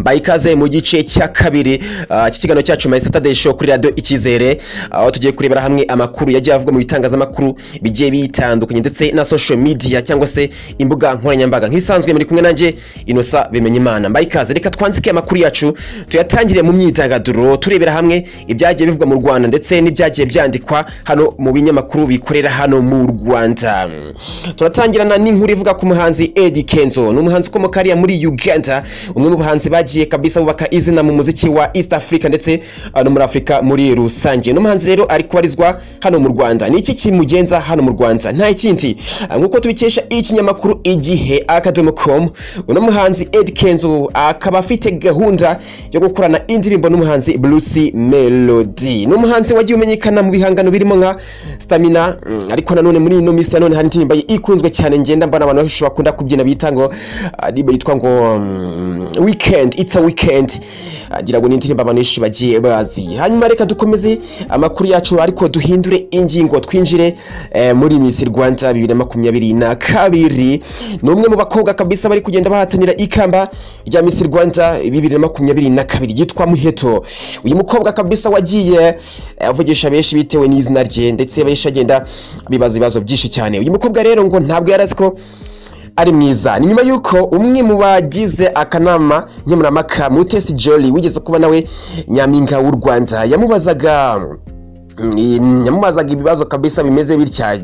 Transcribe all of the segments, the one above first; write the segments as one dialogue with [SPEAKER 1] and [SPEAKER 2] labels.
[SPEAKER 1] mbaye ikaze mu gice cya kabiri cy'ikiganiro cyacu My Saturday Show kuri radio Ikizere, aho tugiye kurebera hamwe amakuru yagiye avugwa mu bitangazamakuru bigiye bitandukanye ndetse na social media cyangwa se imbuga nkoranyambaga. Nk'ibisanzwe muri kumwe nanjye Inosa bimenye Imana. Mbaye ikaze, reka twanzike amakuru yacu tuyatangire mu myidagaduro, turebera hamwe ibyagiye bivugwa mu Rwanda ndetse n'ibyagiye byandikwa hano mu binyamakuru bikorera hano mu Rwanda. Turatangirana n'inkuru ivuga ku muhanzi Eddy Kenzo, n'umuhanzi ukomoka hariya muri Uganda, umwe mu bahanzi bagiye kabisa bubaka izina mu muziki wa East Africa ndetse no muri Afrika muri rusange. N'umuhanzi rero ari kubarizwa hano mu Rwanda. Ni iki kimugenza hano mu Rwanda? Nta ikindi nkuko tubikesha ikinyamakuru igihe.com, uno muhanzi Eddy Kenzo akaba afite gahunda yo gukorana indirimbo n'umuhanzi Bruce Melody. N'umuhanzi wagiye umenyekana mu bihangano birimo nka Stamina, ariko nanone muri ino minsi nanone hari indirimbo ikunzwe cyane ngenda mbana abantu benshi bakunda kubyina bita ngo yitwa ngo Weekend, It's a Weekend. Agira ngo ni indirimbo abantu benshi bagiye bazi. Hanyuma reka dukomeze amakuru yacu ariko duhindure ingingo, twinjire muri Miss Rwanda 2022. N'umwe mu bakobwa kabisa bari kugenda bahatanira ikamba rya Miss Rwanda 2022 yitwa Muheto. Uyu mukobwa kabisa wagiye avugisha benshi bitewe n'izina rye ndetse benshi agenda bibaza ibibazo byinshi cyane. Uyu mukobwa rero ngo ntabwo yaraziko ari mwiza. Ni nyuma yuko umwe mu bagize akanama nkemurampaka Mutesi Jolly wigeze kuba nawe nyampinga w'u Rwanda yamubazaga ibibazo kabisa bimeze bitya.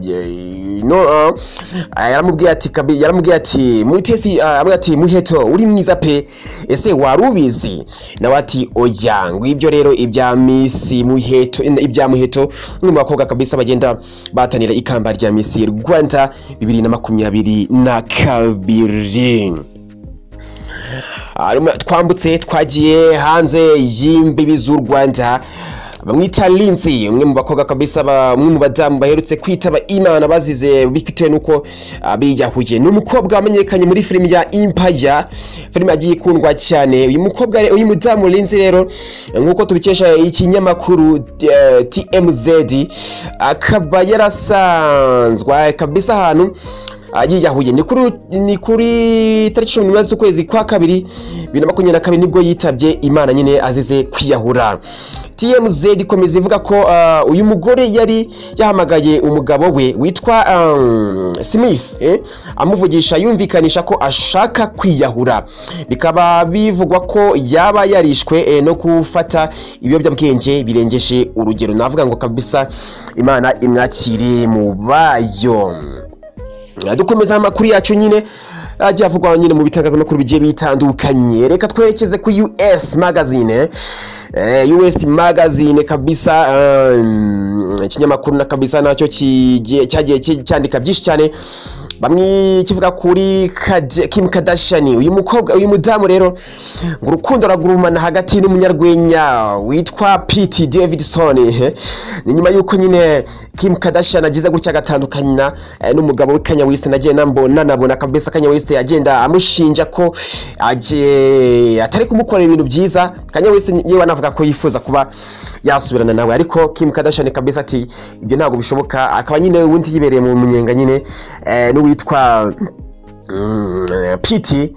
[SPEAKER 1] Yaramubwiye ati Mutesi ati Muheto uri mwiza pe, ese warubizi? Nawe ati oya. Ngo ibyo rero ibya Miss Muheto, ibya Muheto umwe mu bakobwa kabisa bagenda batanira ikamba rya Miss Rwanda 2022. Twambutse twagiye hanze y'imbibi z'u Rwanda. Bamwita Lindsey, umwe mu bakobwa kabisa umwe mu badamu baherutse kwitaba Imana bazize bitewe nuko biyahuye. N'umukobwa wamenyekanye muri film ya Impire, film yagiye ikundwa cyane. Uyu mudamu Lindsey rero nkuko tubikesha ikinyamakuru TMZ, akaba yarasanzwe kabisa ahantu yiyahuye. Ni kuri tariki 18 z'ukwezi kwa kabiri 2022 nibwo yitabye Imana nyine azize kwiyahura. TMZ ikomeza ivuga ko uyu mugore yari yahamagaye umugabo we witwa Smith amuvugisha yumvikanisha ko ashaka kwiyahura. Bikaba bivugwa ko yaba yarishwe no gufata ibiyobyabwenge birengeje urugero. Navuga ngo kabisa Imana imwakire mu bayo. Dukomeza amakuru yacu nyine agiye avugwa nyine mu bitangazamakuru bigiye bitandukanye. Reka twerekeze ku US magazine kabisa. Ikinyamakuru na kabisa nacyo cyagiye cyandika byinshi cyane, bamwe kivuga kuri Kim Kardashian. Uyu mudamu rero ngo urukundo ragurumana hagati n'umunyarwenya witwa Pete Davidson. Ni nyuma yuko nyine Kim Kardashian agize gutya gatandukanya n'umugabo we Kanye West. Nagiye nabona kabisa Kanye West agenda amushinja ko atari kumukorera ibintu byiza. Kanye West yewe anavuga ko yifuza kuba yasubirana nawe, ariko Kim Kardashian kabisa ati ibyo ntabwo bishoboka. Akaba nyine wundi yibereye mu munyenga nyine witwa Pete,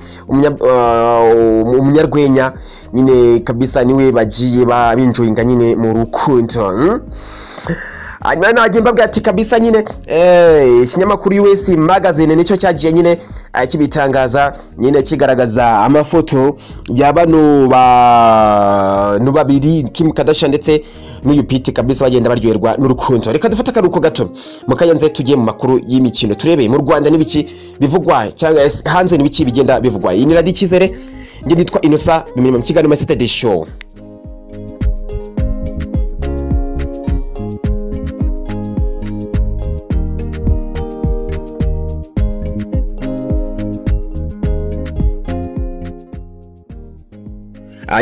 [SPEAKER 1] umunyarwenya nyine kabisa, niwe bagiye binjoyinga nyine mu rukundo. Hanyuma nagiye mbabwira ati kabisa nyine ikinyamakuru US magazine nicyo cyagiye nyine kibitangaza nyine kigaragaza amafoto ya bano babiri Kim Kardashian ndetse n'uyu Pete kabisa bagenda baryoherwa n'urukundo. Reka dufata akaruko gato mukanyanze tugiye mu makuru y'imikino, turebe mu Rwanda n'ibiki bivugwa cyangwa hanze n'ibiki bigenda bivugwa. Iyi ni Radio Ikizere, nge nitwa Inosa bimenye mu kiganiro My Saturday Show.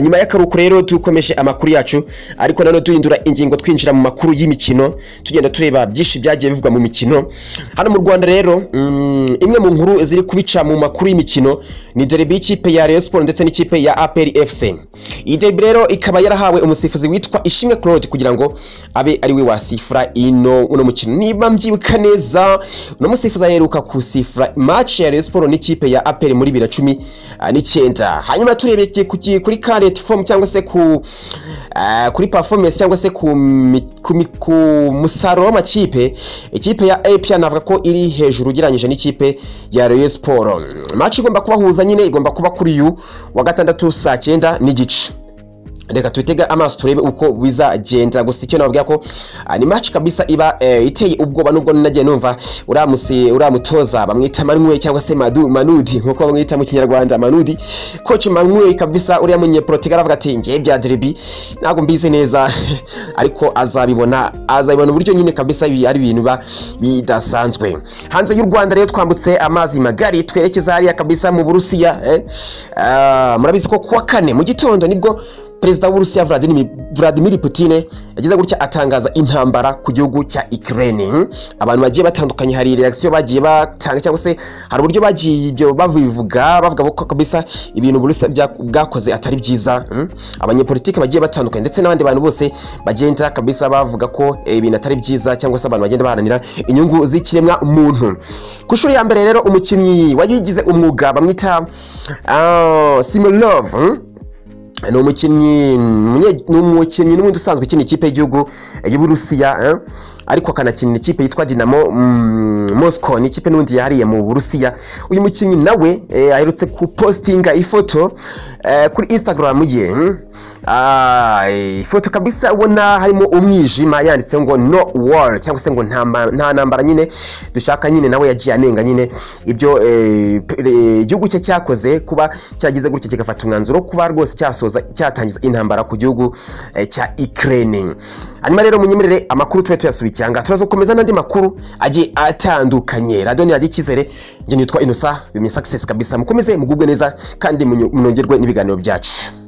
[SPEAKER 1] Nyuma y'akaruhuko rero dukomeje amakuru yacu, ariko nano duhindura ingingo twinjira mu makuru y'imikino, tugenda tureba byinshi byagiye bivugwa mu mikino hano mu Rwanda. Rero imwe mu nkuru ziri kubica mu makuru y'imikino ni derby y'ikipe ya Rayon Sport ndetse n'ikipe ya APR FC. Iyi derby rero ikaba yarahawe umusifuzi witwa Ishimwe Claude kugira ngo abe ari we wasifura uno mukino. Niba mbyibuka neza, uno musifuzi aheruka kusifura match ya Rayon Sport n'ikipe ya APR muri 2019. Hanyuma turebeye kuri current form cyangwa se kuri performance cyangwa se ku musaruro w'amakipe, ikipe ya APR navuga ko iri hejuru ugereranyije n'ikipe ya Rayon Sport. Match igomba kubahuza nyine, igomba kuba kuri wa gatandatu saa 9 n'igice. Reka twitega amaso turebe uko bizagenda. Gusa icyo nababwira ko ni match kabisa iba iteye ubwoba, nubwo nagiye numva uramutoza bamwita Manwe cyangwa se Manudi nkuko bamwita mu Kinyarwanda, Manudi. Coach Manwe kabisa uriya munye Portugal avuga ati ngiye bya derby ntago mbize neza ariko azabibona uburyo nyine kabisa ari ibintu bidasanzwe. Hanze y'u Rwanda rero twambutse amazi magari twerekeza hariya kabisa mu Burusiya. Murabizi ko kuwa 4 mu gitondo nibwo Perezida w'Urusiya Vladimir Putin yagize gutya atangaza intambara ku gihugu cya Ukraine. Abantu bagiye batandukanye, hari reaction bagiye batanga cyangwa se hari uburyo bagiye ibyo bavuga ko kabisa ibintu Uburusiya bwakoze atari byiza. Abanyepolitike bagiye batandukanye ndetse n'abandi bantu bose bagenda kabisa bavuga ko ibintu atari byiza, cyangwa se abantu bagenda baharanira inyungu z'ikiremwa muntu. Ku shuri ya mbere rero umukinnyi wayigize umwuga bamwita Simolov, ni umukinnyi n'ubundi usanzwe ukina ikipe y'igihugu y'Uburusiya, ariko akanakina ikipe yitwa Dinamo Moscow, ni ikipe n'undi yahariye mu Burusiya. Uyu mukinnyi nawe aherutse kupostinga ifoto kuri Instagram ye, ifoto kabisa ubona harimo umwijima yanditse ngo no war, cyangwa se ngo nta ntambara nyine dushaka. Nyine nawe yagiye anenga nyine ibyo igihugu cye cyakoze, kuba cyagize gutya kigafata umwanzuro kuba rwose cyatangiza intambara ku gihugu cya Ukraine. Hanyuma rero munyemerere amakuru twe tuyasubicyanga, turaza gukomeza n'andi makuru agiye atandukanye. Radio ni Icyizere, nge nitwa Innocent, bimye success kabisa. Mukomeze mugubwe neza kandi munongerwe n'ibiganiro byacu.